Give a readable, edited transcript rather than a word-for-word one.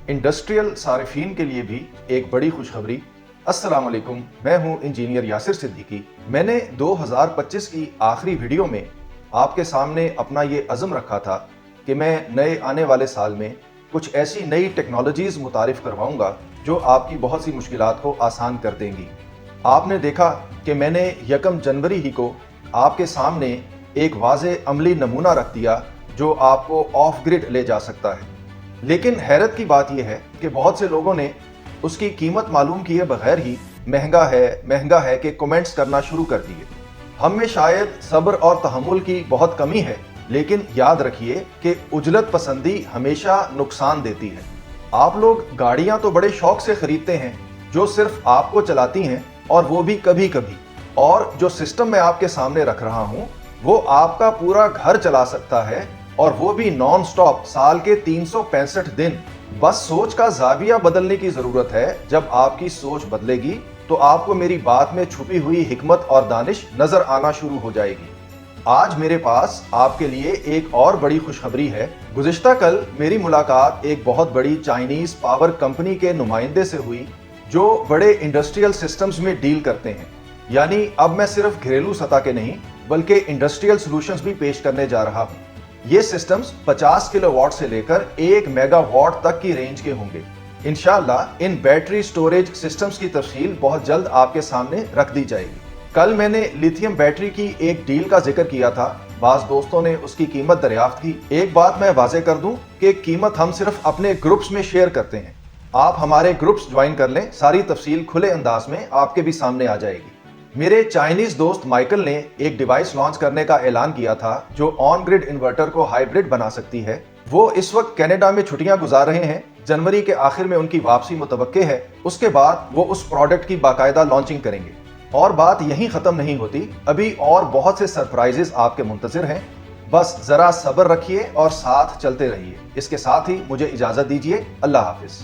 Industrial सारिफीन के लिए भी एक बड़ी खुशखबरी। अस्सलाम वालेकुम, मैं हूं इंजीनियर यासिर सिद्दीकी। मैंने 2025 की आखिरी वीडियो में आपके सामने अपना ये अज़म रखा था कि मैं नए आने वाले साल में कुछ ऐसी नई टेक्नोलॉजीज़ मुतारिफ करवाऊंगा जो आपकी बहुत सी मुश्किलात को आसान कर देंगी। आपने देखा कि मैंने 1 जनवरी ही को आपके सामने एक वाज़े अमली नमूना रख दिया जो आपको ऑफ ग्रिड ले जा सकता है। लेकिन हैरत की बात यह है कि बहुत से लोगों ने उसकी कीमत मालूम किए बगैर ही महंगा है कि कमेंट्स करना शुरू कर दिए। हम में शायद सब्र और तहम्मुल की बहुत कमी है, लेकिन याद रखिए कि उजलत पसंदी हमेशा नुकसान देती है। आप लोग गाड़ियां तो बड़े शौक से खरीदते हैं जो सिर्फ आपको चलाती हैं, और वो भी कभी कभी। और जो सिस्टम मैं आपके सामने रख रहा हूं वो आपका पूरा घर चला सकता है, और वो भी नॉन स्टॉप साल के 365 दिन। बस सोच का जाविया बदलने की जरूरत है। जब आपकी सोच बदलेगी तो आपको मेरी बात में छुपी हुई हिकमत और दानिश नजर आना शुरू हो जाएगी। आज मेरे पास आपके लिए एक और बड़ी खुशखबरी है। गुज़िश्ता कल मेरी मुलाकात एक बहुत बड़ी चाइनीज पावर कंपनी के नुमाइंदे से हुई जो बड़े इंडस्ट्रियल सिस्टम्स में डील करते हैं। यानी अब मैं सिर्फ घरेलू सतह के नहीं बल्कि इंडस्ट्रियल सॉल्यूशंस भी पेश करने जा रहा हूं। ये सिस्टम्स 50 किलोवाट से लेकर 1 मेगावाट तक की रेंज के होंगे। इंशाल्लाह इन बैटरी स्टोरेज सिस्टम्स की तफसील बहुत जल्द आपके सामने रख दी जाएगी। कल मैंने लिथियम बैटरी की एक डील का जिक्र किया था। बास दोस्तों ने उसकी कीमत दरियाफ्त की। एक बात मैं वाज़े कर दूं कि कीमत हम सिर्फ अपने ग्रुप्स में शेयर करते हैं। आप हमारे ग्रुप्स ज्वाइन कर लें, सारी तफसील खुले अंदाज में आपके भी सामने आ जाएगी। मेरे चाइनीज दोस्त माइकल ने एक डिवाइस लॉन्च करने का ऐलान किया था जो ऑन ग्रिड इन्वर्टर को हाइब्रिड बना सकती है। वो इस वक्त कनाडा में छुट्टियां गुजार रहे हैं। जनवरी के आखिर में उनकी वापसी मुतवक्के है। उसके बाद वो उस प्रोडक्ट की बाकायदा लॉन्चिंग करेंगे। और बात यहीं खत्म नहीं होती, अभी और बहुत से सरप्राइजेस आपके मुंतजिर हैं। बस जरा सब्र रखिए और साथ चलते रहिए। इसके साथ ही मुझे इजाजत दीजिए। अल्लाह हाफिज।